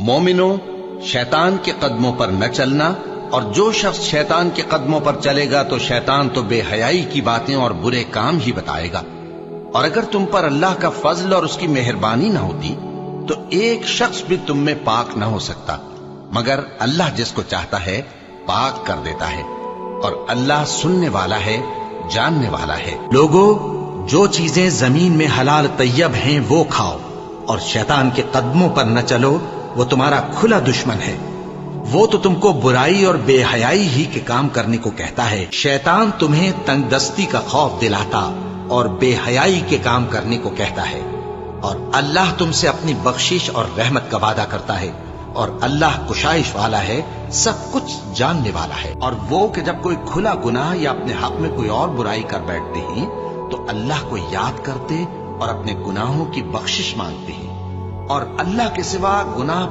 مومنو، شیطان کے قدموں پر نہ چلنا، اور جو شخص شیطان کے قدموں پر چلے گا تو شیطان تو بے حیائی کی باتیں اور برے کام ہی بتائے گا۔ اور اگر تم پر اللہ کا فضل اور اس کی مہربانی نہ ہوتی تو ایک شخص بھی تم میں پاک نہ ہو سکتا، مگر اللہ جس کو چاہتا ہے پاک کر دیتا ہے، اور اللہ سننے والا ہے، جاننے والا ہے۔ لوگو، جو چیزیں زمین میں حلال طیب ہیں وہ کھاؤ، اور شیطان کے قدموں پر نہ چلو، وہ تمہارا کھلا دشمن ہے۔ وہ تو تم کو برائی اور بے حیائی ہی کے کام کرنے کو کہتا ہے۔ شیطان تمہیں تنگ دستی کا خوف دلاتا اور بے حیائی کے کام کرنے کو کہتا ہے، اور اللہ تم سے اپنی بخشش اور رحمت کا وعدہ کرتا ہے، اور اللہ کشائش والا ہے، سب کچھ جاننے والا ہے۔ اور وہ کہ جب کوئی کھلا گناہ یا اپنے حق میں کوئی اور برائی کر بیٹھتے ہیں تو اللہ کو یاد کرتے اور اپنے گناہوں کی بخشش مانگتے ہیں، اور اللہ کے سوا گناہ